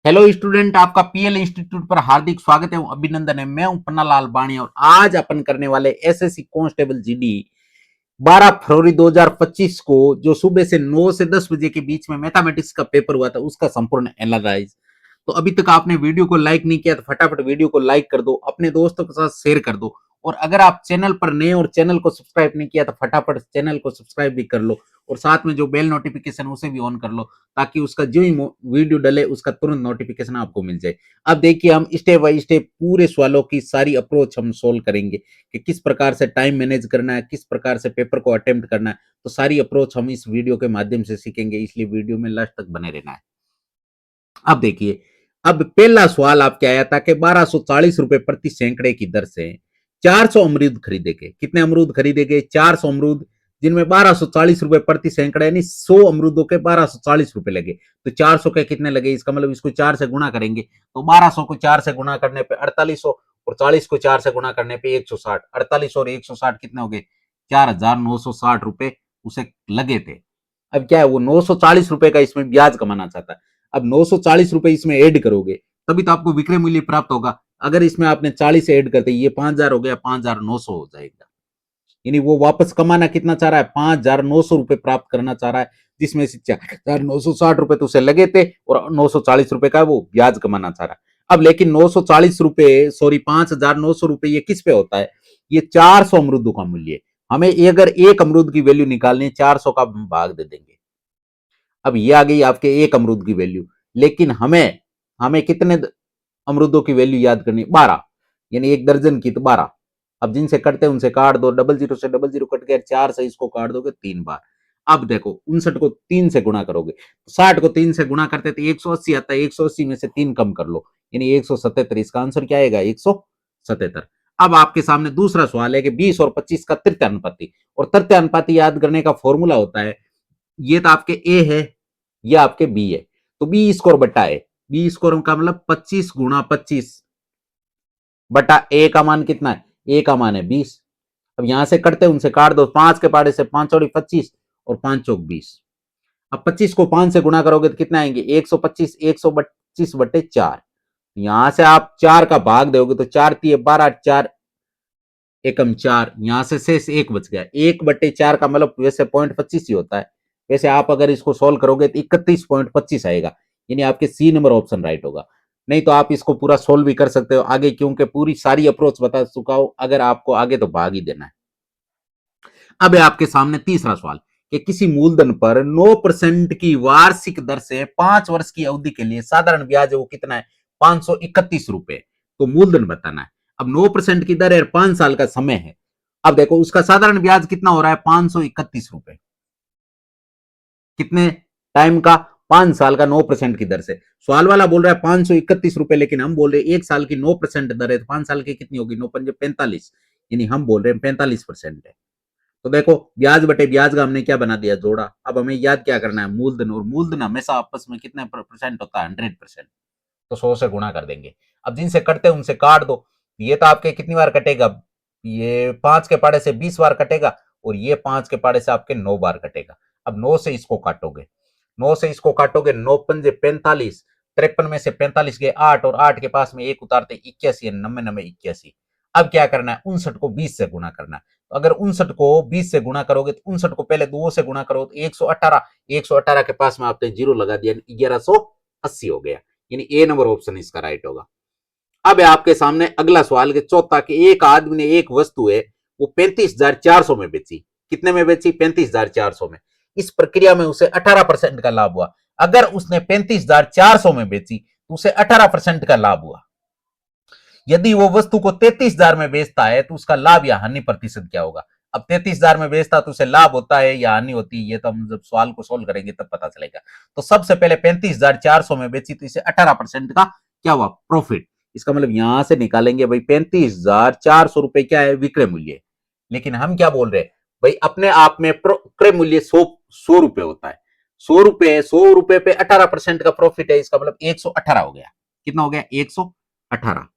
Hello student, आपका PL institute पर हार्दिक स्वागत है। अभिनंदन है। मैं हूं पन्नालाल बाणी और आज अपन करने वाले एसएससी कांस्टेबल जीडी 12 फरवरी 2025 को जो सुबह से 9 से 10 बजे के बीच में मैथमेटिक्स का पेपर हुआ था उसका संपूर्ण एनालाइज। तो अभी तक आपने वीडियो को लाइक नहीं किया तो फटाफट वीडियो को लाइक कर दो, अपने दोस्तों के साथ शेयर कर दो। और अगर आप चैनल पर नए और चैनल को सब्सक्राइब नहीं किया तो फटाफट चैनल को सब्सक्राइब भी कर लो और साथ में जो बेल नोटिफिकेशन उसे भी ऑन कर लो, ताकि उसका जो ही वीडियो डले उसका तुरंत नोटिफिकेशन आपको मिल जाए। अब देखिए, हम स्टेप बाय स्टेप पूरे सवालों की सारी अप्रोच हम सोल्व करेंगे कि किस प्रकार से टाइम मैनेज करना है, किस प्रकार से पेपर को अटेम्प्ट करना है। तो सारी अप्रोच हम इस वीडियो के माध्यम से सीखेंगे, इसलिए वीडियो में लास्ट तक बने रहना है। अब देखिए, अब पहला सवाल आपके आया था कि 1240 रुपए प्रति सैकड़े की दर से 400 अमरूद खरीदे गए। कितने अमरूद खरीदे गए? 400 अमरूद, जिनमें 1240 रुपए प्रति सैकड़ा यानी 100 अमरूदों के 1240 रुपए लगे। तो 400 के कितने लगे? इसका मतलब इसको 4 से गुणा करेंगे तो 1200 को 4 से गुणा करने पे 4800 और 40 को 4 से गुणा करने पे 160। 48 और 160 कितने हो गए? 4960 रुपए उसे लगे थे। अब क्या है, वो 940 रुपए का इसमें ब्याज कमाना चाहता है। अब 940 रुपए इसमें ऐड करोगे तभी तो आपको विक्रय मूल्य प्राप्त होगा। अगर इसमें आपने 40 ऐड करते, ये 5000 हो गया, 5900 हो जाएगा। यानी वो वापस कमाना कितना चाह रहा है? 5900 रुपए प्राप्त करना चाह रहा है, जिसमें से 4960 रुपए तो उसे लगे थे और 940 रुपए का वो ब्याज कमाना चाह रहा है। अब लेकिन 940 रुपए, सॉरी 5900 रुपए, ये किस पे होता है? ये 400 अमरूदों का मूल्य है। हमें अगर एक अमरूद की वैल्यू निकालनी है, 400 का भाग दे देंगे। अब ये आ गई आपके एक अमरूद की वैल्यू। लेकिन हमें हमें कितने अमरूदों की वैल्यू याद करनी? 12, यानी एक दर्जन की तो 12। अब जिनसे कटते हैं उनसे काट दो, डबल जीरो से डबल जीरो कट गया, 4 से इसको काट दोगे 3 बार। अब देखो, 59 को 3 से गुणा करोगे, 60 को 3 से गुणा करते तो 180 आता है। 180 में से 3 कम कर लो, यानी 177। इसका आंसर क्या आएगा? 177। अब आपके सामने दूसरा सवाल है कि 20 और 25 का तृतीय अनुपाती। और तृतीय अनुपाती याद करने का फॉर्मूला होता है, ये तो आपके ए है, ये आपके बी है। तो बी स्कोर बटा ए, बी स्कोर का मतलब 25 गुणा 25 बटा ए का मान कितना है? ए का मान है 20। अब यहां से कटते उनसे काट दो, 5 के पाड़े से 5 और 25 और 5 चौक 20। अब 25 को 5 से गुणा करोगे तो कितना आएंगे? 125, 125 बटे 4। यहां से आप 4 का भाग दोगे तो 4 तीय 12, 4 एकम 4, यहां से शेष 1 बच गया। 1/4 का मतलब वैसे 0.25 ही होता है। वैसे आप अगर इसको सोल्व करोगे तो 31.25 आएगा, यानी आपके सी नंबर ऑप्शन राइट होगा। नहीं तो आप इसको पूरा सोल्व भी कर सकते हो आगे, क्योंकि पूरी सारी अप्रोच बता चुका हूं। अगर आपको आगे तो भाग ही देना है। अब है आपके सामने तीसरा सवाल कि किसी मूलधन पर 9% की वार्षिक दर से 5 वर्ष की अवधि के लिए साधारण ब्याज वो कितना है? 531 रुपए। तो मूलधन बताना है। अब 9% की दर है, 5 साल का समय है। अब देखो, उसका साधारण ब्याज कितना हो रहा है? 531 रुपए। कितने टाइम का? 5 साल का 9% की दर से। सवाल वाला बोल रहा है 531 रुपए, लेकिन हम बोल रहे हैं 1 साल की 9% दर है तो 5 साल की कितनी होगी? 9×5 = 45, यानी हम बोल रहे हैं 45% है। तो देखो, ब्याज बटे ब्याज का हमने क्या बना दिया? जोड़ा। अब हमें याद क्या करना है? मूलधन। और मूलधन हमेशा आपस में कितने परसेंट होता है? 100%। तो 100 से गुणा कर देंगे। अब जिनसे कटते हैं उनसे काट दो। ये तो आपके कितनी बार कटेगा? ये 5 के पाड़े से 20 बार कटेगा और ये 5 के पाड़े से आपके 9 बार कटेगा। अब 9 से इसको काटोगे, 9 से इसको काटोगे, 9×5 = 45। 53 में से 45 गए 8 और 8 के पास में 1 उतारते 81, 90, 81। अब क्या करना है? 59 को 20 से गुणा करना है। तो अगर 59 को 20 से गुणा करोगे तो 59 को पहले 2 से गुणा करो तो 118। 118 के पास में आपने जीरो लगा दिया, 1180 हो गया, यानी ए नंबर ऑप्शन इसका राइट होगा। अब है आपके सामने अगला सवाल के चौथा कि एक आदमी ने एक वस्तु है वो 35,400 में बेची। कितने में बेची? 35,400 में। इस प्रक्रिया में उसे 18% का लाभ हुआ। अगर उसने 35,400 में बेची तो उसे 18% का लाभ हुआ। यदि वो वस्तु को 33,000 में बेचता है तो उसका लाभ या हानि प्रतिशत क्या होगा? अब 33,000 में बेचता तो उसे लाभ होता है या हानि होती है, ये तो हम जब सवाल को सोल्व करेंगे तब पता चलेगा। तो सबसे पहले 35,400 में बेची तो इसे 18% का क्या हुआ? प्रॉफिट। इसका मतलब यहां से निकालेंगे भाई 35,400 रुपए क्या है? विक्रय मूल्य। लेकिन हम क्या बोल रहे हैं भाई? अपने आप में क्रय मूल्य 100 रुपए होता है। 100 रुपए पे 18% का प्रॉफिट है, इसका मतलब 118 हो गया। कितना हो गया? 118।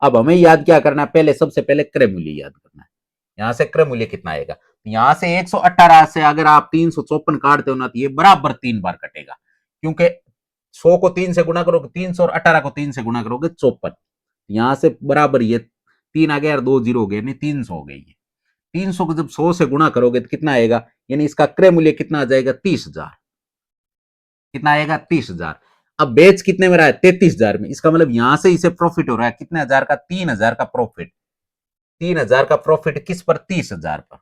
अब हमें याद क्या करना है? पहले सबसे पहले क्रय मूल्य याद करना है। यहां से क्रय मूल्य कितना आएगा? यहां से 118 से अगर आप 354 काटते हो ना तो ये बराबर 3 बार कटेगा, क्योंकि 100 को 3 से गुना करोगे 300 और 18 को 3 से गुना करोगे 54। यहां से बराबर ये 3 आ गया और 2 जीरो हो गए, यानी 300 हो गई है। 300 को जब 100 से गुना करोगे तो कितना आएगा, यानी इसका क्रय मूल्य कितना आ जाएगा 30,000। कितना आएगा 30,000। अब बेच कितने में रहा है 33,000 में, इसका मतलब यहां से इसे प्रॉफिट हो रहा है कितने हजार का, 3,000 का प्रॉफिट। 3,000 का प्रॉफिट किस पर, 30,000 पर,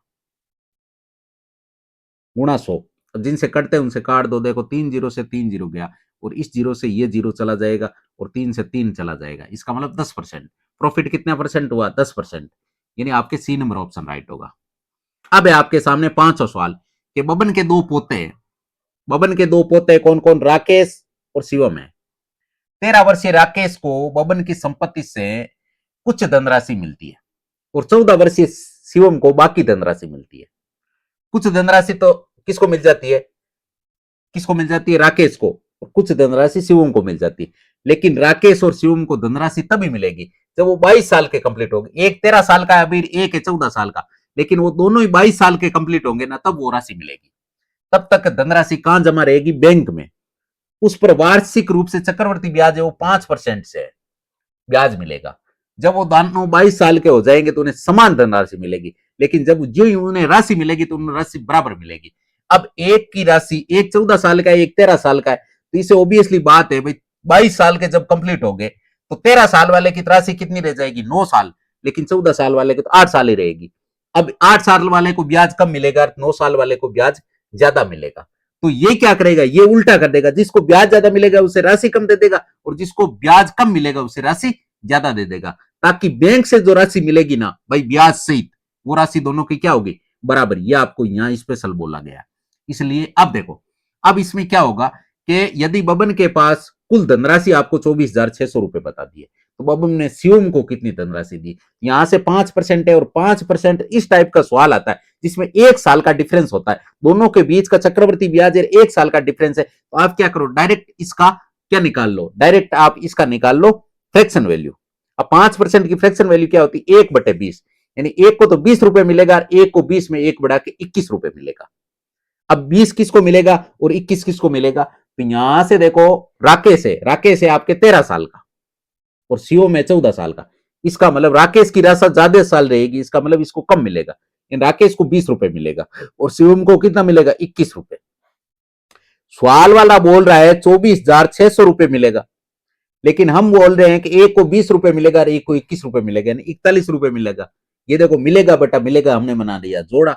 गुणा 100। जिनसे कटते हैं उनसे काट दो, देखो 3 जीरो से 3 जीरो गया और इस जीरो से ये जीरो चला जाएगा और 3 से 3 चला जाएगा, इसका मतलब 10%। प्रॉफिट कितना परसेंट हुआ, 10%, यानी आपके सी नंबर ऑप्शन राइट होगा। अब है आपके सामने पांचवा सवाल कि बबन के दो पोते हैं। बबन के दो पोते कौन कौन, राकेश और शिवम है। 13 वर्षीय राकेश को बबन की संपत्ति से कुछ धनराशि मिलती है और 14 वर्षीय शिवम को बाकी धनराशि मिलती है। कुछ धनराशि तो किसको मिल जाती है, किसको मिल जाती है, राकेश को, और कुछ धनराशि शिवम को मिल जाती है। लेकिन राकेश और शिवम को धनराशि तभी मिलेगी जब वो 22 साल के कंप्लीट होंगे। एक 13 साल का है अभी, एक है 14 साल का, लेकिन वो दोनों ही 22 साल के कंप्लीट होंगे ना, तब वो राशि मिलेगी। तब तक धनराशि कहां जमा रहेगी, बैंक में। उस पर वार्षिक रूप से चक्रवर्ती ब्याज है वो 5% से ब्याज मिलेगा। जब वो दोनों 22 साल के हो जाएंगे तो उन्हें समान धनराशि मिलेगी, लेकिन जब जो ही उन्हें राशि मिलेगी तो उन्हें राशि बराबर मिलेगी। अब एक की राशि, एक 14 साल का है एक 13 साल का है, तो इसे ऑब्वियसली बात है भाई 22 साल के जब कंप्लीट हो गए तो 13 साल वाले की राशि कितनी रह जाएगी, 9 साल, लेकिन 14 साल वाले की तो 8 साल ही रहेगी। अब 8 साल वाले को ब्याज कम मिलेगा, 9 साल वाले को ब्याज ज्यादा मिलेगा। तो ये क्या करेगा, ये उल्टा कर देगा, जिसको ब्याज ज्यादा मिलेगा उसे राशि कम दे देगा और जिसको ब्याज कम मिलेगा उसे राशि ज्यादा दे देगा, ताकि बैंक से जो राशि मिलेगी ना भाई ब्याज सहित, वो राशि दोनों की क्या होगी, बराबर। ये आपको यहां स्पेशल बोला गया। इसलिए अब देखो, अब इसमें क्या होगा कि यदि बबन के पास कुल धनराशि आपको 24,600 रुपए बता दी है, तो बबन ने शिवम को कितनी धनराशि दी। यहां से 5% है और 5% इस टाइप का सवाल आता है जिसमें 1 साल का डिफरेंस होता है, दोनों के बीच का चक्रवर्ती ब्याज 1 साल का डिफरेंस है। तो आप क्या करो, डायरेक्ट इसका क्या निकाल लो, डायरेक्ट आप इसका निकाल लो फ्रैक्शन वैल्यू। अब 5% की फ्रैक्शन वैल्यू क्या होती है, 1/20, यानी एक को तो 20 रुपए मिलेगा, एक को 20 में 1 बढ़ा के 21 रुपए मिलेगा। अब 20 किसको मिलेगा और 21 किसको मिलेगा, तो यहां से देखो राकेश है आपके 13 साल का और शिवम है 14 साल का। इसका मतलब राकेश की राशि ज्यादा साल रहेगी, इसका मतलब इसको कम मिलेगा। राकेश को 20 रुपए मिलेगा और शिवम को कितना मिलेगा, 21 रुपए। सवाल वाला बोल रहा है 24,600 रुपए मिलेगा, लेकिन हम बोल रहे हैं कि एक को 20 रुपए मिलेगा और एक को 21 रुपए मिलेगा, यानी 41 रुपए मिलेगा। ये देखो मिलेगा बटा मिलेगा हमने बना दिया जोड़ा।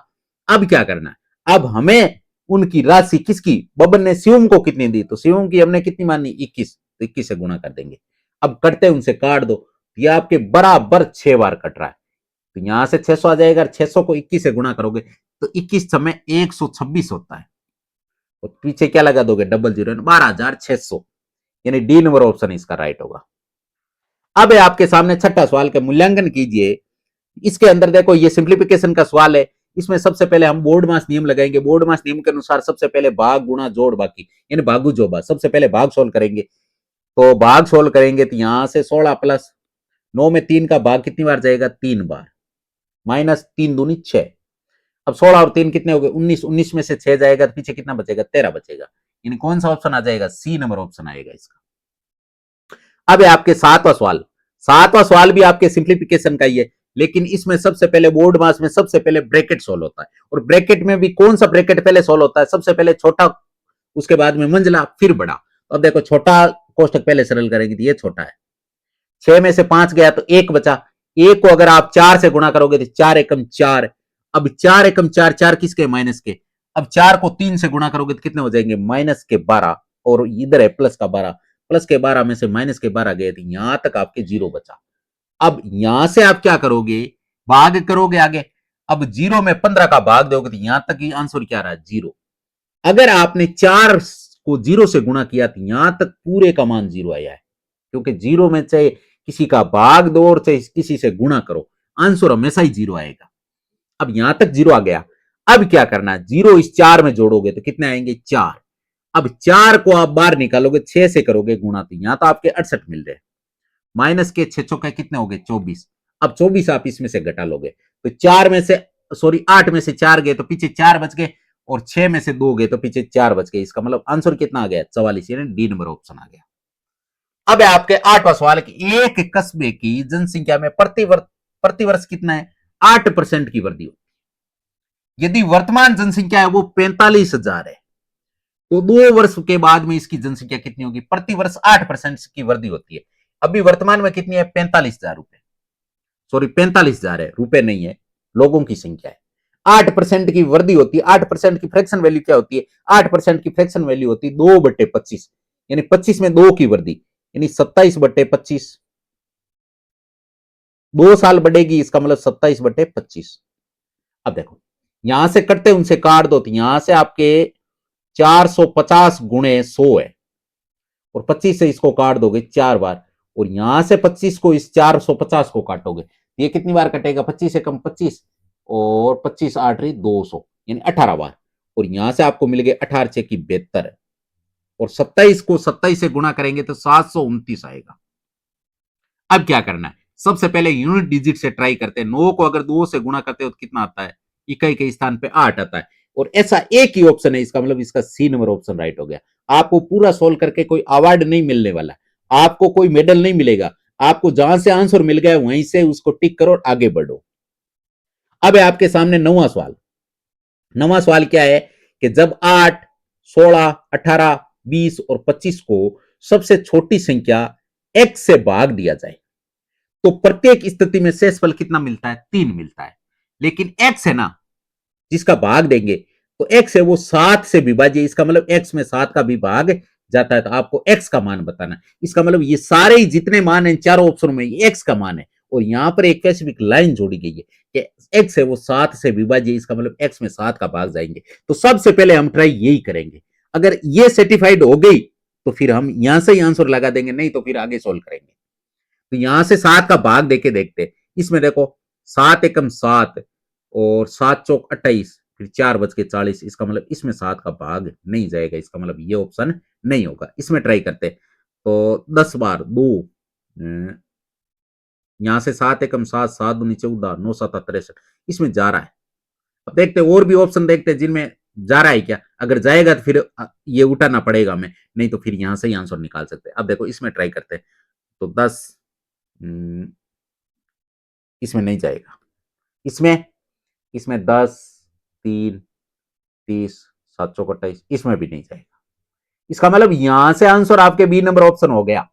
अब क्या करना है, अब हमें उनकी राशि किसकी, बबन ने शिवम को कितनी दी, तो शिवम की हमने कितनी मानी 21, तो 21 से गुणा कर देंगे। अब कटते उनसे काट दो, ये आपके बराबर 6 बार कट रहा है, तो यहां से 600 आ जाएगा, 600 को 21 से गुणा करोगे तो 21 समय 126 होता है, और पीछे क्या लगा दोगे, डबल जीरो, 12,600, यानी डी नंबर ऑप्शन इसका राइट होगा। अब है आपके सामने छठा सवाल का मूल्यांकन कीजिए। इसके अंदर देखो ये सिंप्लीफिकेशन का सवाल है। इसमें सबसे पहले हम बोर्ड मास नियम लगाएंगे। बोर्ड मास नियम के अनुसार सबसे पहले भाग गुणा जोड़ बाकी, यानी भागु जोबा। सबसे पहले भाग सोल्व करेंगे, तो भाग सोल्व करेंगे तो यहां से 16 प्लस 9 में 3 का भाग कितनी बार जाएगा, 3 बार, माइनस 3 दूनी 6। अब 16 और 3 कितने हो गए, 19, 19 में से 6 जाएगा तो पीछे कितना बचेगा, 13 बचेगा, यानी कौन सा ऑप्शन आ जाएगा, सी नंबर ऑप्शन आएगा इसका। अब है आपके सातवां सवाल। सातवां सवाल भी आपके सिंप्लीफिकेशन का ही है, लेकिन इसमें सबसे पहले बोर्ड मास में सबसे पहले ब्रैकेट सोल्व होता है, और ब्रैकेट में भी कौन सा ब्रैकेट पहले सोल्व होता है, सबसे पहले छोटा, उसके बाद में मंझला, फिर बड़ा। तो अब देखो छोटा कोष्टक पहले सरल करेंगे तो ये छोटा है, 6 में से 5 गया तो 1 बचा। 1 को अगर आप 4 से गुणा करोगे तो 4 एकम 4। अब 4 एकम 4, 4 किसके, माइनस के। अब 4 को 3 से गुणा करोगे तो कितने हो जाएंगे, माइनस के 12, और इधर है प्लस का 12, प्लस के 12 में से माइनस के 12 गए, तो यहां तक आपके 0 बचा। अब यहां से आप क्या करोगे, भाग करोगे आगे। अब 0 में 15 का भाग दोगे तो यहां तक ही आंसर क्या रहा, 0। अगर आपने 4 को 0 से गुणा किया तो यहां तक पूरे का मान 0 आया है, क्योंकि 0 में चाहे किसी का भाग दो और चाहे किसी से गुणा करो, आंसर हमेशा ही 0 आएगा। अब यहां तक 0 आ गया। अब क्या करना है, 0 इस 4 में जोड़ोगे तो कितने आएंगे, 4। अब 4 को आप बाहर निकालोगे, 6 से करोगे गुणा, तो यहां तो आपके 68 मिल रहे, माइनस के 6 चौके कितने हो गए, 24। अब 24 आप इसमें से घटा लोगे तो 4 में से, सॉरी 8 में से 4 गए तो पीछे 4 बच गए, और 6 में से 2 गए तो पीछे 4 बच गए। इसका मतलब आंसर कितना आ गया? 44, यानी डी नंबर ऑप्शन आ गया। अब है आपके 8वां सवाल कि एक कस्बे की जनसंख्या में प्रतिवर्ष कितना है? 8% की वृद्धि होती है। यदि वर्तमान जनसंख्या है वो 45,000 है, तो 2 वर्ष के बाद में इसकी जनसंख्या कितनी होगी? प्रतिवर्ष 8% की वृद्धि होती है। अभी वर्तमान में कितनी है? 45,000 रुपए, सॉरी 45,000 है, रुपए नहीं है, लोगों की संख्या है। 8% की वृद्धि होती है। 8% की फ्रैक्शन वैल्यू क्या होती है? 8% की फ्रैक्शन वैल्यू होती है 2/25, यानी 25 में 2 की वृद्धि, यानी 27/25। 2 साल बढ़ेगी, इसका मतलब 27/25। अब देखो यहां से कटते उनसे काट दो, तो यहां से आपके 450 गुणे 100 है, और 25 से इसको काट दोगे 4 बार, और यहां से 25 को इस 450 को काटोगे, ये कितनी बार कटेगा? 25 से कम 25, और 25 8 रही 200, यानी 18 बार। और यहां से आपको मिल गए 18 6 की 72, और 27 को 27 से गुणा करेंगे तो 729 आएगा। अब क्या करना है? सबसे पहले यूनिट डिजिट से ट्राई करते हैं। 9 को अगर 2 से गुणा करते हो तो कितना आता है? इकाई के स्थान पे 8 आता है, और ऐसा एक ही ऑप्शन है, इसका मतलब इसका सी नंबर ऑप्शन राइट हो गया। आपको पूरा सोल्व करके कोई अवार्ड नहीं मिलने वाला, आपको कोई मेडल नहीं मिलेगा, आपको जहां से आंसर मिल गया वहीं से उसको टिक करो और आगे बढ़ो। अब है आपके सामने 9वां सवाल। 9वां सवाल क्या है कि जब 8, 16, 18, 20 और 25 को सबसे छोटी संख्या x से भाग दिया जाए तो प्रत्येक स्थिति में शेषफल कितना मिलता है? 3 मिलता है। लेकिन x है ना, जिसका भाग देंगे, तो x है वो 7 से विभाज्य, इसका मतलब x में 7 का भी भाग जाता है, तो आपको x का मान बताना है। इसका मतलब ये सारे ही जितने मान हैं चारों ऑप्शन में, ये x का मान है, और यहां पर एक स्पेसिफिक लाइन जोड़ी गई है कि x है वो 7 से विभाज्य, इसका मतलब x में 7 का भाग जाएंगे। तो सबसे पहले हम ट्राई यही करेंगे। अगर ये सेटिफाइड हो गई तो फिर हम यहां से ही आंसर लगा देंगे, नहीं तो फिर आगे सोल्व करेंगे। तो यहां से 7 का भाग देके देखते। इसमें देखो 7 एकम 7, और 7 चौक 28, फिर 4 बज के 40, इसका मतलब इसमें 7 का भाग नहीं जाएगा, इसका मतलब ये ऑप्शन नहीं होगा। इसमें ट्राई करते तो 10 बार 2, यहां से 7 एकम 7, 7 दूनी 14, 9 7 63, इसमें जा रहा है। अब देखते और भी ऑप्शन देखते जिनमें जा रहा है क्या। अगर जाएगा तो फिर ये उठाना पड़ेगा हमें, नहीं तो फिर यहां से ही आंसर निकाल सकते हैं। अब देखो इसमें ट्राई करते तो 10, इसमें नहीं जाएगा। इसमें इसमें 10, 3, 30, 7 चौक 28, इसमें भी नहीं जाएगा। इसका मतलब यहां से आंसर आपके बी नंबर ऑप्शन हो गया।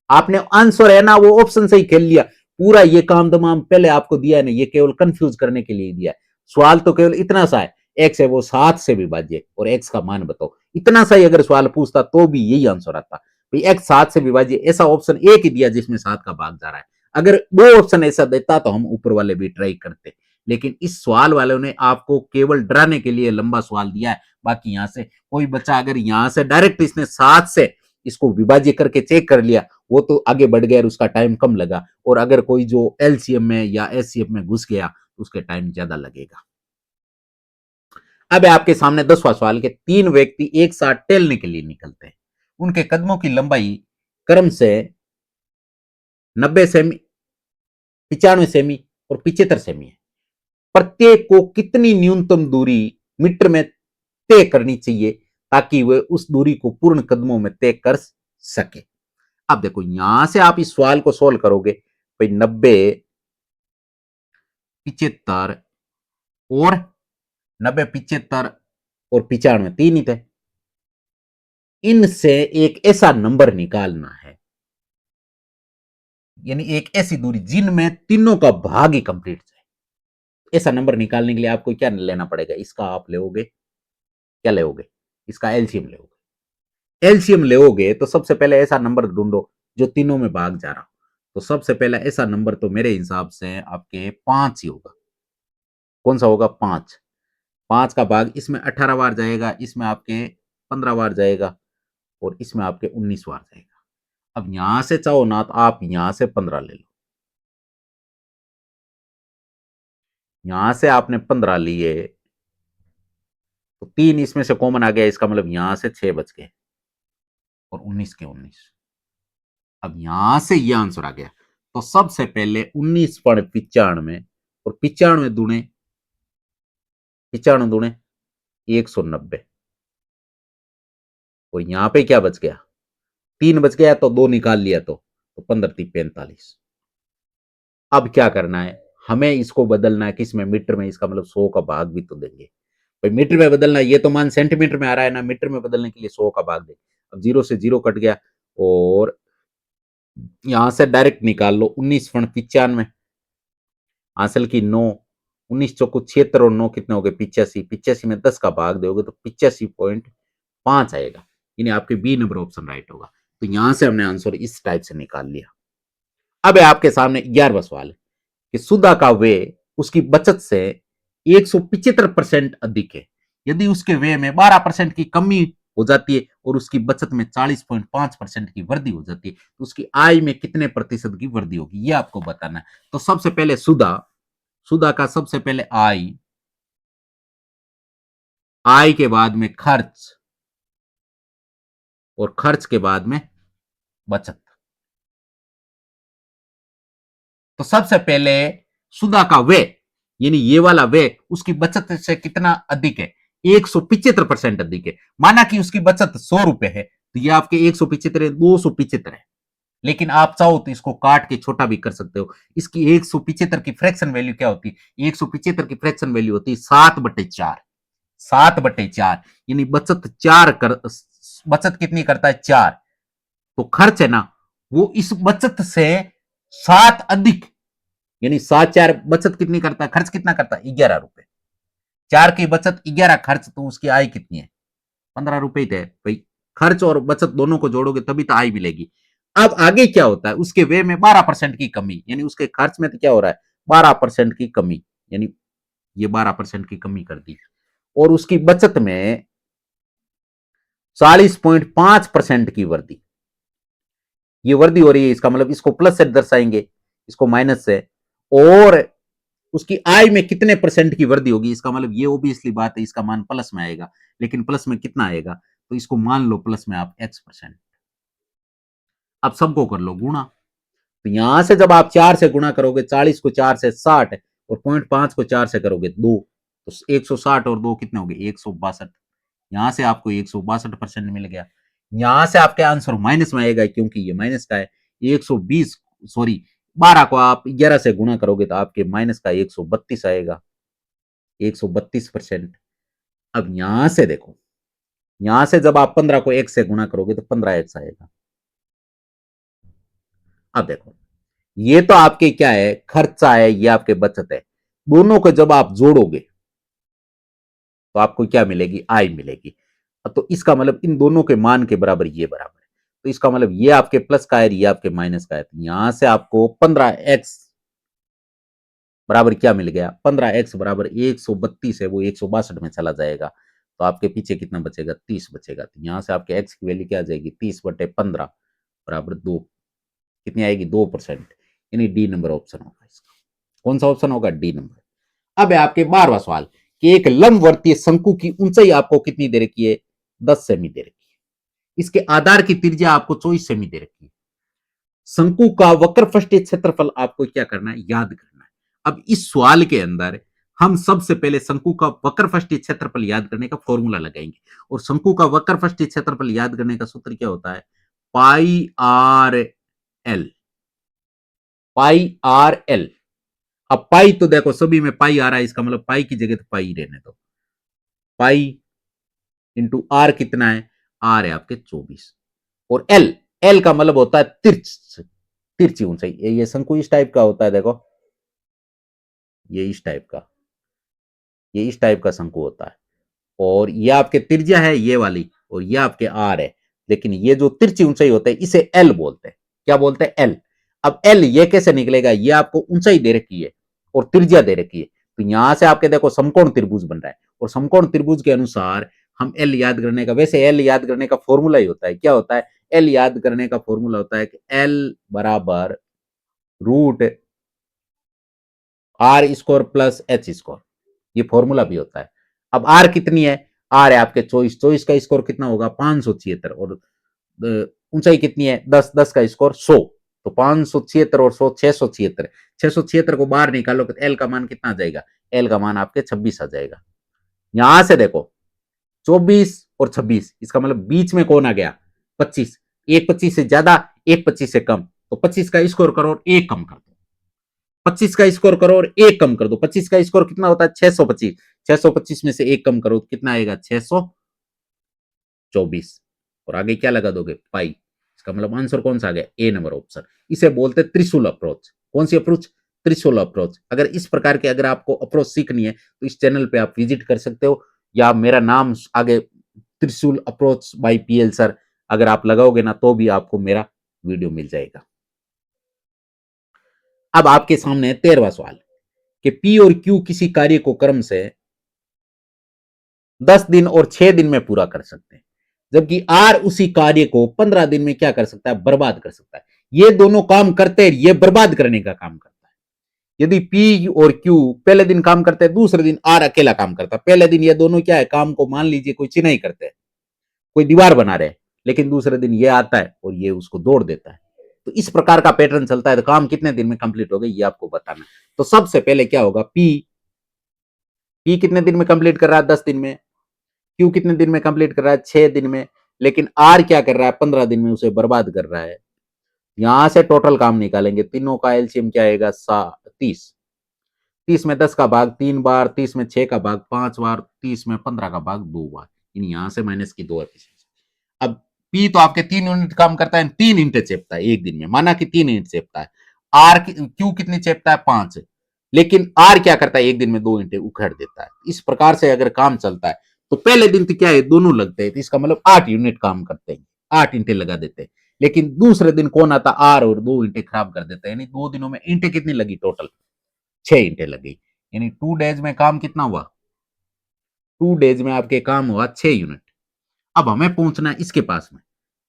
आपने आंसर है ना वो ऑप्शन से ही खेल लिया। पूरा ये काम तमाम पहले आपको दिया है ना, ये केवल कंफ्यूज करने के लिए दिया है। सवाल तो केवल इतना सा है, एक्स है वो 7 से विभाज्य और एक्स का मान बताओ। इतना सा ही अगर सवाल पूछता तो भी यही आंसर आता। भाई एक्स 7 से विभाज्य, ऐसा ऑप्शन एक ही दिया जिसमें 7 का भाग जा रहा है। अगर दो ऑप्शन ऐसा देता तो हम ऊपर वाले भी ट्राई करते, लेकिन इस सवाल वालों ने आपको केवल डराने के लिए लंबा सवाल दिया है। बाकी यहां से कोई बच्चा अगर यहां से डायरेक्ट इसने 7 से इसको विभाज्य करके चेक कर लिया, वो तो आगे बढ़ गया और उसका टाइम कम लगा। और अगर कोई जो एलसीएम में या एचसीएफ में घुस गया तो उसके टाइम ज्यादा लगेगा। अब है आपके सामने 10वां सवाल के 3 व्यक्ति एक साथ टहलने के लिए निकलते हैं। उनके कदमों की लंबाई क्रम से 90 सेमी, 95 सेमी और 75 सेमी है। प्रत्येक को कितनी न्यूनतम दूरी मीटर में तय करनी चाहिए ताकि वे उस दूरी को पूर्ण कदमों में तय कर सके। अब देखो यहां से आप इस सवाल को सोल्व करोगे, भाई 90, 75 और 90, 75 और 95 तीन ही थे। इनसे एक ऐसा नंबर निकालना है, यानी एक ऐसी दूरी जिनमें तीनों का भाग ही कंप्लीट जाए। ऐसा नंबर निकालने के लिए आपको क्या लेना पड़ेगा? इसका आप लेोगे, क्या लेोगे? इसका एलसीएम लेोगे। एलसीएम लेोगे तो सबसे पहले ऐसा नंबर ढूंढो जो तीनों में भाग जा रहा हो। तो सबसे पहला ऐसा नंबर तो मेरे हिसाब से आपके 5 ही होगा। कौन सा होगा? 5। 5 का भाग इसमें 18 बार जाएगा, इसमें आपके 15 बार जाएगा, और इसमें आपके 19 बार जाएगा। अब यहां से चाहो ना तो आप यहां से 15 ले लो, यहां से आपने 15 लिए तो 3 इसमें से कॉमन आ गया, इसका मतलब यहां से 6 बच गए, और 19 के 19। अब यहां से ये आंसर आ गया। तो सबसे पहले 19 पढ़ 95, और 95 दूणे 95 दूणे 190 और यहां पे क्या बच गया, 3 बच गया, तो 2 निकाल लिया तो 15 3 45। अब क्या करना है, हमें इसको बदलना है किस में, मीटर में। इसका मतलब 100 का भाग भी तो देंगे भाई, मीटर में बदलना है। ये तो मान सेंटीमीटर में आ रहा है ना, मीटर में बदलने के लिए 100 का भाग दे। अब 0 से 0 कट गया और यहां से डायरेक्ट निकाल लो, 19 फण 95 हासिल की 9, 19 चौको 76 और 9 कितने हो गए 85, 85 में 10 का भाग दोगे तो 85.5 आएगा, यानी आपके बी नंबर ऑप्शन राइट होगा। तो यहां से हमने आंसर इस टाइप से निकाल लिया। अब आपके सामने 11वां सवाल है कि सुधा का वे उसकी बचत से 175% अधिक है, यदि उसके वे में 12% की कमी हो जाती है और उसकी बचत में 40.5% की वृद्धि हो जाती है, तो उसकी आय में कितने प्रतिशत की वृद्धि होगी, यह आपको बताना है। तो सबसे पहले सुधा, सुधा का सबसे पहले आय, आय के बाद में खर्च और खर्च के बाद में बचत। तो सबसे पहले सुधा का वे, यानी ये वाला वे उसकी बचत से कितना अधिक है, 175% अधिक है। माना कि उसकी बचत 100 रुपए है, तो ये आपके 175 है, 275 है। लेकिन आप चाहो तो इसको काट के छोटा भी कर सकते हो। इसकी 175 की फ्रैक्शन वैल्यू क्या होती है, 175 की फ्रैक्शन वैल्यू होती है 7/4, 7/4, यानी बचत 4 कर, बचत कितनी करता है 4, तो खर्च है ना वो इस बचत से 7 अधिक, यानी 7 4 बचत कितनी करता है, खर्च कितना करता है 11 रुपए, 4 की बचत 11 खर्च, तो उसकी आय कितनी है 15 रुपए ही थे भाई। खर्च और बचत दोनों को जोड़ोगे तभी तो आय मिलेगी। अब आगे क्या होता है, उसके वे में 12% की कमी, यानी उसके खर्च में तो क्या हो रहा है 12% की कमी, यानी ये 12% की कमी कर दी, और उसकी बचत में 40.5% की वृद्धि, ये वृद्धि हो रही है, इसका मतलब इसको प्लस से दर्शाएंगे, इसको माइनस से। और उसकी आय में कितने परसेंट की वृद्धि होगी, इसका मतलब ये ओबियसली बात है, इसका मान प्लस में आएगा, लेकिन प्लस में कितना आएगा, तो इसको मान लो प्लस में आप x%। अब सबको कर लो गुणा, तो यहां से जब आप 4 से गुणा करोगे, 40 को 4 से 60 और 0.5 को 4 से करोगे 2, तो 160 और 2 कितने हो गए 162। यहां से आपको 162% मिल गया। यहां से आपके आंसर माइनस में आएगा क्योंकि ये माइनस का है। 120, सॉरी 12 को आप 11 से गुणा करोगे तो आपके माइनस का 132 आएगा, 132%। अब यहां से देखो, यहां से जब आप 15 को 1 से गुणा करोगे तो 15x आएगा। अब देखो, ये तो आपके क्या है खर्चा है, ये आपके बचत है, दोनों को जब आप जोड़ोगे तो आपको क्या मिलेगी, आय मिलेगी। तो इसका मतलब इन दोनों के मान के बराबर ये बराबर है, तो इसका मतलब ये आपके प्लस का है, ये आपके माइनस का है। तो यहां से आपको 15x बराबर क्या मिल गया, 15x बराबर 132 है, वो 162 में चला जाएगा, तो आपके पीछे कितना बचेगा 30 बचेगा। तो यहां से आपके x की वैल्यू क्या आ जाएगी 30/15 बराबर 2, कितनी आएगी 2%, यानी डी नंबर ऑप्शन होगा इसका। कौन सा ऑप्शन होगा, डी नंबर। अब है आपके 12वां सवाल कि एक लंबवर्तीय शंकु की ऊंचाई आपको कितनी दे रखी है, 10 सेमी दे रखी है, इसके आधार की त्रिज्या आपको 24 सेमी दे रखी है। शंकु का वक्रपृष्ठीय क्षेत्रफल आपको क्या करना है, याद करना है। अब इस सवाल के अंदर हम सबसे पहले शंकु का वक्रपृष्ठीय क्षेत्रफल याद करने का फॉर्मूला लगाएंगे, और शंकु का वक्रपृष्ठीय क्षेत्रफल याद करने का सूत्र क्या होता है, पाई आर एल, पाई आर एल। अब पाई तो देखो सभी में पाई आ रहा है, इसका मतलब पाई की जगह तो पाई रहने दो, पाई इंटू आर कितना है, आर है आपके 24, और एल, एल का मतलब होता है तिरछी ऊंचाई। ये शंकु इस टाइप का होता है, देखो ये इस टाइप का, ये इस टाइप का शंकु होता है, और ये आपके त्रिज्या है ये वाली, और ये आपके आर है। लेकिन ये जो तिरछी ऊंचाई होता है इसे एल बोलते हैं, क्या बोलते हैं एल। अब एल ये कैसे निकलेगा, ये आपको ऊंचाई दे रखी है और त्रिज्या दे रखी है, तो यहां से आपके देखो समकोण त्रिभुज बन रहा है, और समकोण त्रिभुज के अनुसार हम एल याद करने का, वैसे एल याद करने का फॉर्मूला ही होता है, क्या होता है, एल याद करने का फॉर्मूला होता है कि एल बराबर root r square plus h square, ये फॉर्मूला भी होता है। अब आर कितनी है, आर है आपके 24, 24 का स्कोर कितना होगा 576, और ऊंचाई कितनी है 10, 10 का स्कोर 100, तो 576 और 100 676, 676 को बाहर निकालो तो एल का मान कितना आ जाएगा, एल का मान आपके 26 आ जाएगा। यहां से देखो 24 और 26, इसका मतलब बीच में कौन आ गया? 25। एक 25 से ज्यादा, एक 25 से कम, तो 25 का स्कोर करो और एक कम कर दो। 25 का स्कोर करो और एक कम कर दो। 25 का स्कोर कितना होता है? 625। 625 में से एक कम करो तो कितना आएगा? 624। और आगे क्या लगा दोगे? पाई। इसका मतलब आंसर कौन सा आ गया? ए नंबर ऑप्शन। इसे बोलते हैं त्रिशूल अप्रोच। कौन सी अप्रोच? त्रिशूल अप्रोच। अगर इस प्रकार के अगर आपको अप्रोच सीखनी है तो इस चैनल पे आप विजिट कर सकते हो, या मेरा नाम आगे त्रिशूल अप्रोच बाय पीएल सर अगर आप लगाओगे ना तो भी आपको मेरा वीडियो मिल जाएगा। अब आपके सामने 13वां सवाल कि पी और क्यू किसी कार्य को क्रम से 10 दिन और 6 दिन में पूरा कर सकते हैं, जबकि आर उसी कार्य को 15 दिन में क्या कर सकता है? बर्बाद कर सकता है। ये दोनों काम करते हैं, ये बर्बाद करने का काम करता है। यदि पी और क्यू पहले दिन काम करते हैं, दूसरे दिन आर अकेला काम करता है। पहले दिन ये दोनों क्या है? काम को मान लीजिए कोई चिन्ह करते हैं, कोई दीवार बना रहे हैं, लेकिन दूसरे दिन ये आता है और ये उसको तोड़ देता है। तो इस प्रकार का पैटर्न चलता है। तो काम कितने दिन में कंप्लीट हो गए ये आपको बताना। तो सबसे पहले क्या होगा? पी पी कितने दिन में कंप्लीट कर रहा है? 10 दिन में। क्यू कितने दिन में कंप्लीट कर रहा है? 6 दिन में। लेकिन आर क्या कर रहा है? 15 दिन में उसे बर्बाद कर रहा है। यहां से टोटल काम निकालेंगे, तीनों का एलसीएम क्या आएगा? 30। 30 में 10 का भाग 3 बार, 30 में 6 का भाग 5 बार, 30 में 15 का भाग 2 बार। यहां से माइनस की 2 एफिशिएंसी। अब पी तो आपके 3 यूनिट काम करता है, 3 ईंटें चेपता है एक दिन में, माना कि 3 ईंट चेपता है। आर क्यू कितनी चेपता है? 5। लेकिन आर क्या करता है? एक दिन में 2 ईंटें उखेड़ देता है। इस प्रकार से अगर काम चलता है तो पहले दिन तो क्या है? दोनों लगते हैं, तो इसका मतलब 8 यूनिट काम करते हैं, 8 ईंटें लगा देते हैं। लेकिन दूसरे दिन कौन आता? आर, और 2 ईंटें खराब कर देता है। यानी 2 दिनों में ईंटें कितनी लगी? टोटल 6 ईंटें लगी। यानी 2 डेज में काम कितना हुआ? 2 डेज में आपके काम हुआ 6 यूनिट। अब हमें पहुंचना है इसके पास में।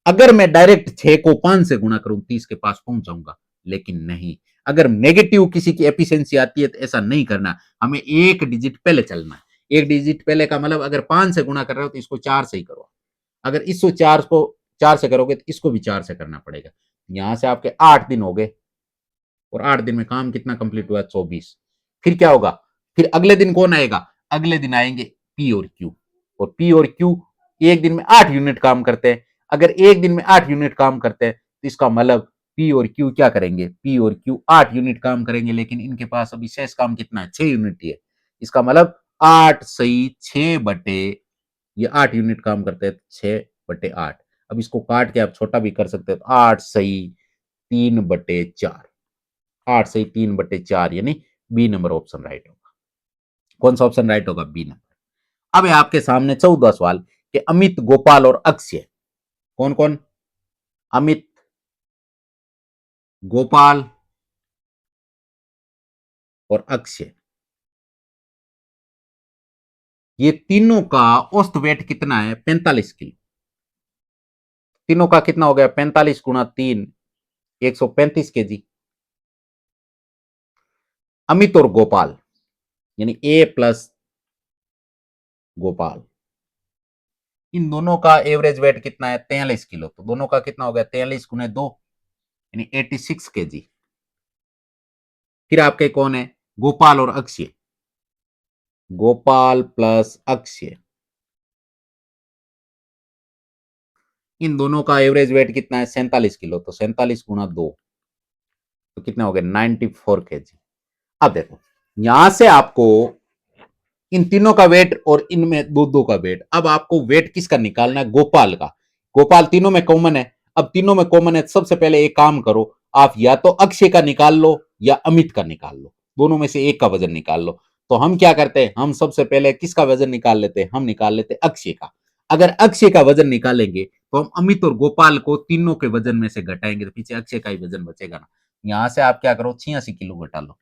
अगर मैं डायरेक्ट 6 को 5 से गुणा करूं 30 के पास पहुंच जाऊंगा, लेकिन नहीं। अगर नेगेटिव किसी की एफिशिएंसी आती है तो ऐसा नहीं करना, हमें एक डिजिट पहले चलना है। एक डिजिट पहले का मतलब अगर 5 से गुणा कर रहे हो तो इसको 4 से ही करो। अगर इसको 4 को 4 से करोगे तो इसको भी 4 से करना पड़ेगा। यहां से आपके 8 दिन हो गए, और 8 दिन में काम कितना कंप्लीट हुआ? 24। फिर क्या होगा? फिर अगले दिन कौन आएगा? अगले दिन आएंगे पी और क्यू। और पी और क्यू एक दिन में 8 यूनिट काम करते हैं। अगर एक दिन में 8 यूनिट काम करते हैं तो इसका मतलब पी और क्यू क्या करेंगे? पी और क्यू 8 यूनिट काम करेंगे, लेकिन इनके पास अभी शेष काम कितना है? 6 यूनिट ही है। इसका मतलब 8 सही 6 बटे, ये 8 यूनिट काम करते हैं 6/8। अब इसको काट के आप छोटा भी कर सकते हैं, तो 8 सही 3/4। 8 से 3/4, यानी बी नंबर ऑप्शन राइट होगा। कौन सा ऑप्शन राइट होगा? बी नंबर। अब है आपके सामने 14 सवाल कि अमित, गोपाल और अक्षय, कौन कौन? अमित, गोपाल और अक्षय, ये तीनों का औसत वेट कितना है? 45 किलो। तीनों का कितना हो गया? 45 गुणा 3, 135 केजी। अमित और गोपाल यानी ए प्लस गोपाल, इन दोनों का एवरेज वेट कितना है? 43 किलो। तो दोनों का कितना हो गया? 43 गुने 2 यानी 86 केजी। फिर आपके कौन है? गोपाल और अक्षय। गोपाल प्लस अक्षय, इन दोनों का एवरेज वेट कितना है? 47 किलो। तो 47 गुना 2 तो कितना हो गया? 94 केजी। अब देखो, यहां से आपको इन तीनों का वेट और इनमें दो दो का वेट, अब आपको वेट किसका निकालना है? गोपाल का। गोपाल तीनों में कॉमन है। अब तीनों में कॉमन है, सबसे पहले एक काम करो, आप या तो अक्षय का निकाल लो या अमित का निकाल लो, दोनों में से एक का वजन निकाल लो। तो हम क्या करते हैं? हम सबसे पहले किसका वजन निकाल लेते हैं? हम निकाल लेते हैं अक्षय का। अगर अक्षय का वजन निकालेंगे तो हम अमित और गोपाल को तीनों के वजन में से घटाएंगे, तो पीछे अक्षय का ही वजन बचेगा ना। यहां से आप क्या करो? 86 किलो घटा लो।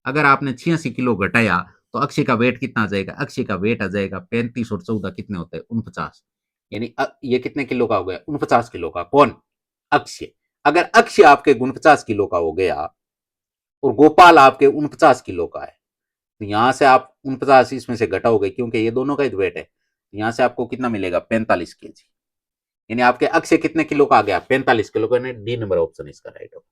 अगर आपने 86 किलो घटाया तो अक्षय का वेट कितना आ जाएगा? अक्षय का वेट आ जाएगा 35 और 14 कितने होते हैं? 49। यानी ये कितने किलो का हो गया? 49 किलो का। कौन? अक्षय। अगर अक्षय आपके 49 किलो का हो गया और गोपाल आपके 49 किलो का है, तो यहां से आप 49 इसमें से घटाओगे, क्योंकि ये दोनों का ही वेट है। यहां से आपको कितना मिलेगा? 45 केजी। यानी आपके अक्षय कितने किलो का आ गया? 45 किलो का। डी नंबर ऑप्शन इसका राइट होगा।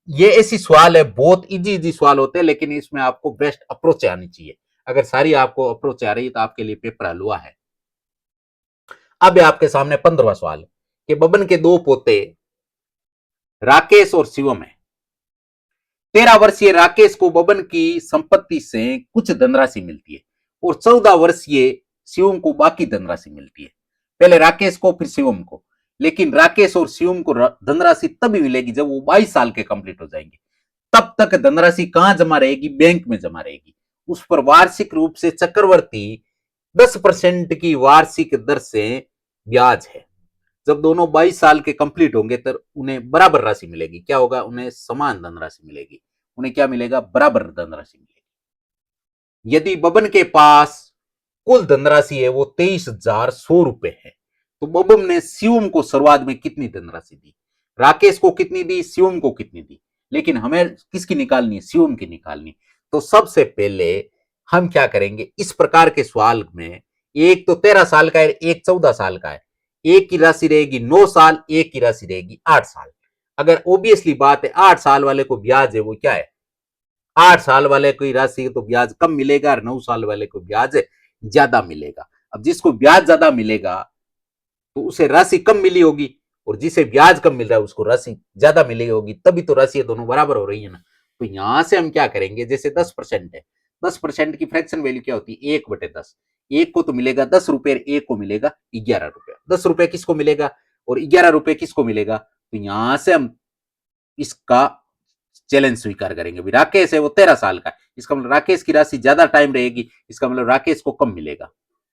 ये ऐसी सवाल है, बहुत इजी इजी सवाल होते हैं, लेकिन इसमें आपको बेस्ट अप्रोच आनी चाहिए। अगर सारी आपको अप्रोच आ रही है तो आपके लिए पेपर हलवा है। अब आपके सामने 15वां सवाल कि बबन के दो पोते राकेश और शिवम है। 13 वर्षीय राकेश को बबन की संपत्ति से कुछ धनराशि मिलती है और 14 वर्षीय शिवम को बाकी धनराशि मिलती है। पहले राकेश को फिर शिवम को। लेकिन राकेश और शिवम को धनराशि तभी मिलेगी जब वो 22 साल के कंप्लीट हो जाएंगे। तब तक धनराशि कहां जमा रहेगी? बैंक में जमा रहेगी। उस पर वार्षिक रूप से चक्रवर्ती 10% की वार्षिक दर से ब्याज है। जब दोनों 22 साल के कंप्लीट होंगे तब उन्हें बराबर राशि मिलेगी। क्या होगा? उन्हें समान धनराशि मिलेगी। उन्हें क्या मिलेगा? बराबर धनराशि मिलेगी। यदि बबन के पास कुल धनराशि है वो 23,100 रुपए है, तो बबन ने शिवम को शुरुआत में कितनी धनराशि दी? राकेश को कितनी दी? शिवम को कितनी दी? लेकिन हमें किसकी निकालनी है? शिवम की निकालनी। तो सबसे पहले हम क्या करेंगे, इस प्रकार के सवाल में एक तो 13 साल का है, एक 14 साल का है। एक की राशि रहेगी 9 साल, एक की राशि रहेगी 8 साल। अगर ओबियसली बात है 8 साल वाले को ब्याज है वो क्या है? 8 साल वाले की राशि तो ब्याज कम मिलेगा और 9 साल वाले को ब्याज ज्यादा मिलेगा। अब जिसको ब्याज ज्यादा मिलेगा तो उसे राशि कम मिली होगी, और जिसे ब्याज कम मिल रहा है उसको राशि ज्यादा मिली होगी, तभी तो राशि दोनों बराबर हो रही है ना। तो यहां से हम क्या करेंगे, जैसे 10% है, 10% की फ्रैक्शन वैल्यू क्या होती है? 1/10। एक को तो मिलेगा 10 रुपए, एक को मिलेगा 11 रुपए। 10 रुपए किसको मिलेगा और 11 रुपए किसको मिलेगा? तो यहां से हम इसका चैलेंज स्वीकार करेंगे। भी राकेश है वो 13 साल का है, इसका मतलब राकेश की राशि ज्यादा टाइम रहेगी, इसका मतलब राकेश को कम मिलेगा,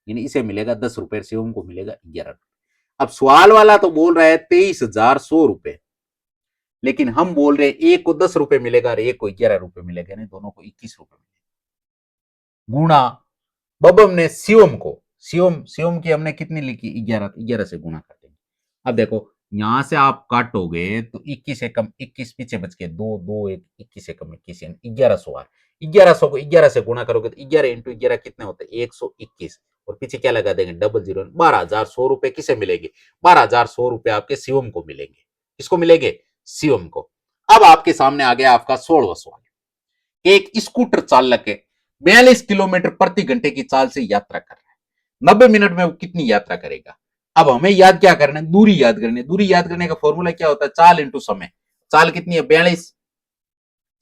यानी इसे मिलेगा 10 रुपए, शिवम को मिलेगा 11 रुपए। अब सवाल वाला तो बोल रहा है 23,100 रुपए, लेकिन हम बोल रहे हैं एक को 10 रुपए मिलेगा और एक को 11 रुपए मिलेगा, यानी दोनों को 21 रुपए मिलेगा। गुणा बबम ने शिवम को, शिवम शिवम की हमने कितनी लिखी? 11, 11 से गुणा कर देंगे। अब देखो यहां से आप काटोगे तो 21 से कम 21 पीछे बच के 2, 2, 1, 21 से कम 21, यानी 1100 आ। 1100 को 11 से गुणा करोगे तो 11 इंटू 11 कितने होते हैं? 121, और पीछे क्या लगा देंगे? Double zero. 12,100 रुपए किसे मिलेंगे? 12,100 रुपए आपके शिवम को मिलेंगे। किसको मिलेंगे? शिवम को। अब आपके सामने आ गया आपका 16वां सवाल। एक स्कूटर चालक है, 42 किलोमीटर प्रति घंटे की चाल से यात्रा कर रहा है। 90 मिनट में वो कितनी यात्रा करेगा? अब हमें याद क्या करना है? दूरी याद करनी है। दूरी याद करने का फॉर्मूला क्या होता है? चाल इंटू समय। चाल कितनी है? 42।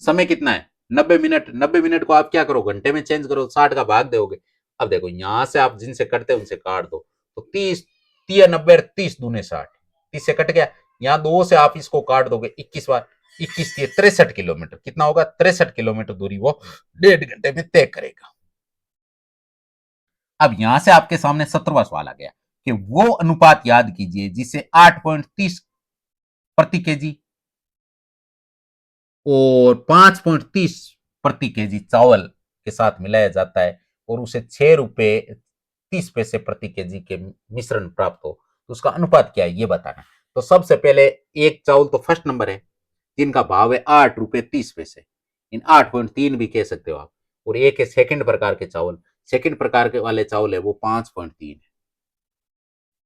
समय कितना है? 90 मिनट। 90 मिनट को आप क्या करो? घंटे में चेंज करो, 60 का भाग दोगे। अब देखो यहां से आप जिनसे कटते उनसे काट दो, तो 30, 30 90, 30 दूने 60, 30 से कट गया। यहां 2 से आप इसको काट दोगे, 21 बार 21 के 63 किलोमीटर। कितना होगा? 63 किलोमीटर दूरी वो 1.5 घंटे में तय करेगा। अब यहां से आपके सामने 17वां सवाल आ गया कि वो अनुपात याद कीजिए जिसे 8.30 प्रति केजी और 5.30 प्रति केजी चावल के साथ मिलाया जाता है और उसे 6 रुपए 30 पैसे प्रति केजी के मिश्रण प्राप्त हो, तो उसका अनुपात क्या है ये बताना। तो सबसे पहले एक चावल तो फर्स्ट नंबर है जिनका भाव है 8 रुपए 30 पैसे, इन 8.3 भी कह सकते हो आप। और एक है सेकंड प्रकार के चावल, सेकंड प्रकार के वाले चावल है वो 5.3 है।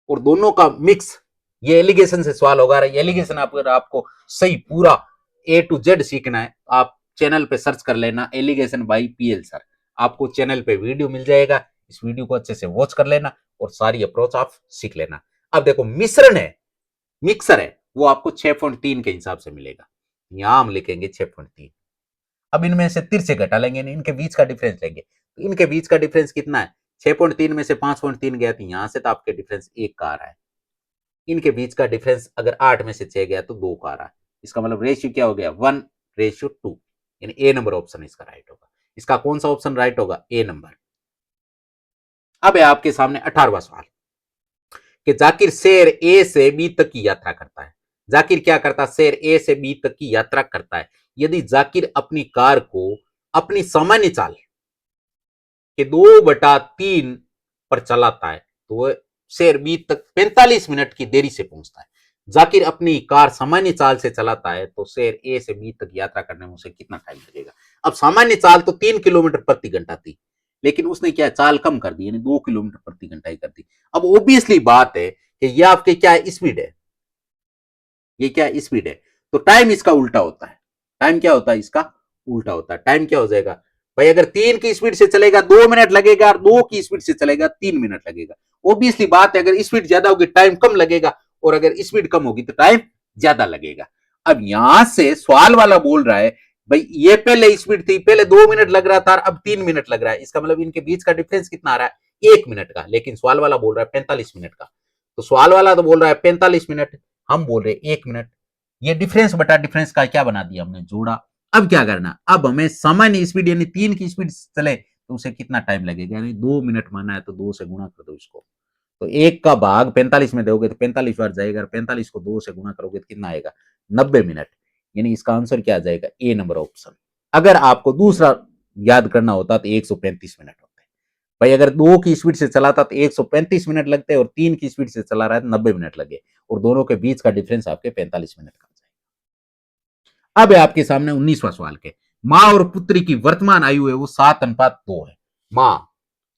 और दोनों का मिक्स, ये एलिगेशन से सवाल होगा। एलिगेशन आपको सही पूरा A to Z सीखना है, आप चैनल पे सर्च कर लेना एलिगेशन बाई PL सर, आपको चैनल पे वीडियो मिल जाएगा। इस वीडियो को अच्छे से वॉच कर लेना और सारी अप्रोच आप सीख लेना। अब देखो मिश्रण है, मिक्सर है, वो आपको 6.3 के हिसाब से मिलेगा। यहां हम लिखेंगे 6.3। अब इनमें से तिरछे घटा लेंगे, इनके बीच का डिफरेंस लेंगे, तो इनके बीच का डिफरेंस कितना है? 6.3 में से 5.3 गया तो यहां से तो आपके डिफरेंस 1 का आ रहा है। इनके बीच का डिफरेंस अगर 8 में से 6 गया तो 2 का आ रहा है। इसका मतलब रेशियो क्या हो गया? 1:2, यानी ए नंबर ऑप्शन इसका राइट होगा। इसका कौन सा ऑप्शन राइट होगा? ए नंबर। अब है आपके सामने 18वां सवाल कि जाकिर शहर ए से बी तक की यात्रा करता है। जाकिर क्या करता है? शहर ए से बी तक की यात्रा करता है। यदि जाकिर अपनी कार को अपनी सामान्य चाल के 2/3 पर चलाता है तो वह शहर बी तक 45 मिनट की देरी से पहुंचता है। जाकिर अपनी कार सामान्य चाल से चलाता है तो शहर ए से बी तक यात्रा करने में उसे कितना टाइम लगेगा? अब सामान्य चाल तो 3 किलोमीटर प्रति घंटा थी, लेकिन उसने क्या चाल कम कर दी, यानी 2 किलोमीटर प्रति घंटा ही कर दी। अब ओबियसली बात है कि यह आपके क्या है? स्पीड है। ये क्या स्पीड है, तो टाइम इसका उल्टा होता है। टाइम क्या होता है? इसका उल्टा होता है। टाइम क्या हो जाएगा भाई? अगर 3 की स्पीड से चलेगा 2 मिनट लगेगा और 2 की स्पीड से चलेगा 3 मिनट लगेगा। ऑब्वियसली बात है, अगर स्पीड ज्यादा होगी टाइम कम लगेगा, और अगर स्पीड कम होगी तो टाइम ज्यादा लगेगा। अब यहां से सवाल वाला बोल रहा है भाई ये पहले स्पीड थी, पहले 2 मिनट लग रहा था, अब 3 मिनट लग रहा है, इसका मतलब इनके बीच का डिफरेंस कितना आ रहा है, 1 मिनट का। लेकिन सवाल वाला बोल रहा है 45 मिनट का। तो सवाल वाला तो बोल रहा है 45 मिनट, हम बोल रहे 1 मिनट। ये डिफरेंस बटा डिफरेंस का क्या बना दिया हमने, जोड़ा। अब क्या करना, अब हमें सामान्य स्पीड यानी 3 की स्पीड चले तो उसे कितना टाइम लगेगा, यानी 2 मिनट माना है तो 2 से गुणा कर दो इसको। तो 1 का भाग 45 में दोगे तो 45 बार जाएगा, 45 को 2 से गुणा करोगे तो कितना आएगा, 90 मिनट। यानी इसका आंसर क्या आ जाएगा, ए नंबर ऑप्शन। अगर आपको दूसरा याद करना होता तो 135 मिनट होते। भाई अगर 2 की स्पीड से चलाता तो 135 मिनट लगते, और 3 की स्पीड से चला रहा है तो 90 मिनट लगे, और दोनों के बीच का डिफरेंस आपके 45 मिनट का। अब है आपके सामने 19वां सवाल के, मां और पुत्री की वर्तमान आयु है वो 7:2 है। मां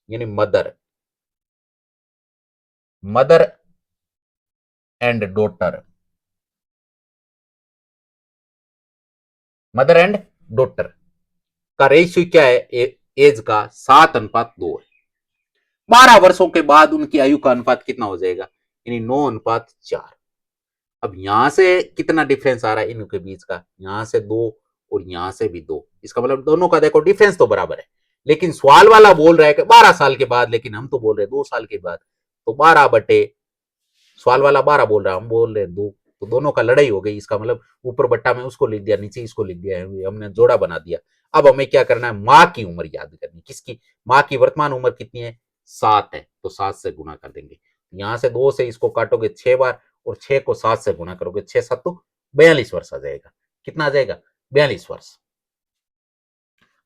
यानी mother, mother and daughter, mother and daughter का रेशियो क्या है, एज का 7:2 है। 12 वर्षों के बाद उनकी आयु का अनुपात कितना हो जाएगा, यानी 9:4। अब यहां से कितना डिफरेंस आ रहा है इनके बीच का, यहां से 2 और यहां से भी 2, इसका मतलब दोनों का देखो डिफरेंस तो बराबर है। लेकिन सवाल वाला बोल रहा है कि 12 साल के बाद, लेकिन हम तो बोल रहे हैं 2 साल के बाद। तो 12 बटे, सवाल वाला 12 बोल रहा है, हम बोल रहे हैं 2, तो दोनों का लड़ाई हो गई। इसका मतलब ऊपर बट्टा में उसको लिख दिया, नीचे इसको लिख दिया, हमने जोड़ा बना दिया। अब हमें क्या करना है, माँ की उम्र याद करनी। किसकी, माँ की वर्तमान उम्र कितनी है, 7 है, तो 7 से गुणा कर देंगे। यहां से 2 से इसको काटोगे 6 बार, और 6 को 7 से गुणा करोगे, 6 7 तो 42 वर्ष आ जाएगा। कितना आ जाएगा, 42 वर्ष।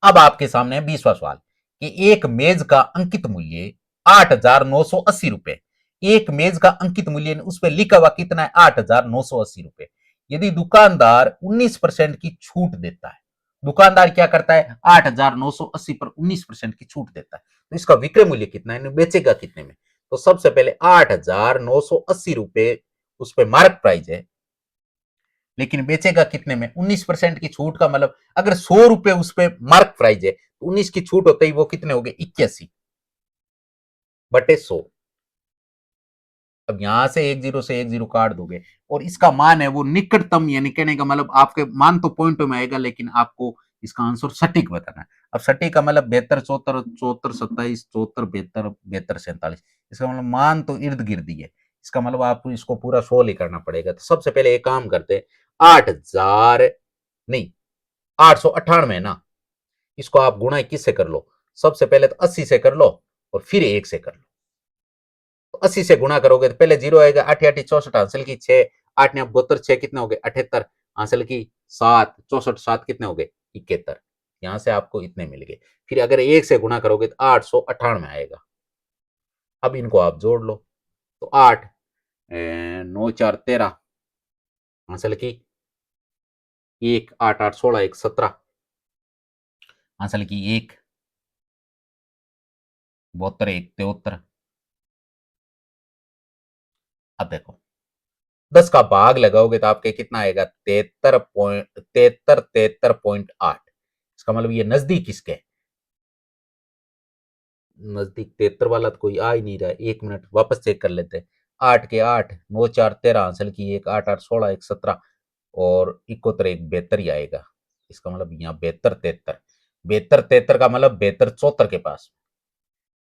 अब आपके सामने 20वां सवाल कि एक मेज का अंकित मूल्य 8,980 रुपए, एक मेज का अंकित मूल्य उस पर लिखा हुआ कितना है, 8,980 रुपए। यदि दुकानदार 19% की छूट देता है, दुकानदार क्या करता है, 8,980 पर 19% की छूट देता है, तो इसका विक्रय मूल्य कितना है, बेचेगा कितने में। तो सबसे पहले 8,980 रुपए उस पर मार्क प्राइस है, लेकिन बेचेगा कितने में, 19% की छूट का मतलब अगर 100 रुपए उस पर मार्क प्राइस है तो 19 की छूट होते ही वो कितने हो गए, 81/100। अब यहां से 10 से 10 काट दोगे, और इसका मान है वो निकटतम, यानी कहने का मतलब आपके मान तो पॉइंटों में आएगा, लेकिन आपको इसका आंसर सटीक बताना है। अब सटीक का मतलब 72 74 74 27 74 72 72 47, इसका मतलब मान तो इर्द गिर्द ही है। इसका मतलब आपको इसको पूरा सोल्व ही करना पड़ेगा। तो सबसे पहले एक काम करते हैं, 8,000 नहीं, 898 ना, इसको आप गुणा 21 से कर लो। सबसे पहले तो 80 से कर लो, और फिर 1 से कर लो। तो 80 से गुणा करोगे तो पहले 0 आएगा, 8 8 64 हासिल की 6, 8 9 72, 6 कितने हो गए 78, हासिल की 7 64 7 कितने हो गए 71। यहां से आपको इतने मिल गए। फिर अगर 1 से गुणा करोगे तो 898 आएगा। अब इनको आप जोड़ लो, तो 8 9 4 13, हासिल की 1 8 8 16 1 17, हासिल की 1 72 1 73। अब देखो 10 का भाग लगाओगे तो आपके कितना आएगा, 73.8। इसका मतलब ये नजदीक किसके है? नजदीक 73 वाला तो कोई आ ही नहीं रहा है। 1 मिनट वापस चेक कर लेते हैं। 8 के 8 9 4 13, हासिल की 1 8 8 16 1 17, और 71 1 72 ही आएगा। इसका मतलब यहाँ 72 73, 72 73 का मतलब 72 74 के पास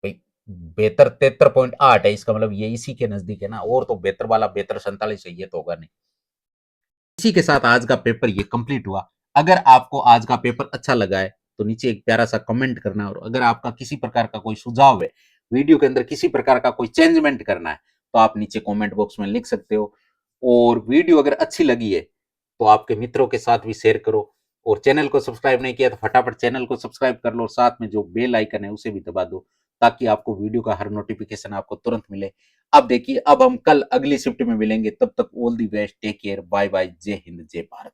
भाई, 72 73.8 है, इसका मतलब ये इसी के नजदीक है ना। और तो 72 वाला 72 47 है, ये तो होगा नहीं। इसी के साथ आज का पेपर ये कंप्लीट हुआ। अगर आपको आज का पेपर अच्छा लगा है तो नीचे एक प्यारा सा कमेंट करना, और अगर आपका किसी प्रकार का कोई सुझाव है, वीडियो के अंदर किसी प्रकार का कोई चेंजमेंट करना है, तो आप नीचे कमेंट बॉक्स में लिख सकते हो। और वीडियो अगर अच्छी लगी है तो आपके मित्रों के साथ भी शेयर करो, और चैनल को सब्सक्राइब नहीं किया तो फटाफट चैनल को सब्सक्राइब कर लो, और साथ में जो बेल आइकन है उसे भी दबा दो, ताकि आपको वीडियो का हर नोटिफिकेशन आपको तुरंत मिले। अब देखिए, अब हम कल अगली शिफ्ट में मिलेंगे, तब तक all the best, take care, bye bye, जय हिंद जय भारत।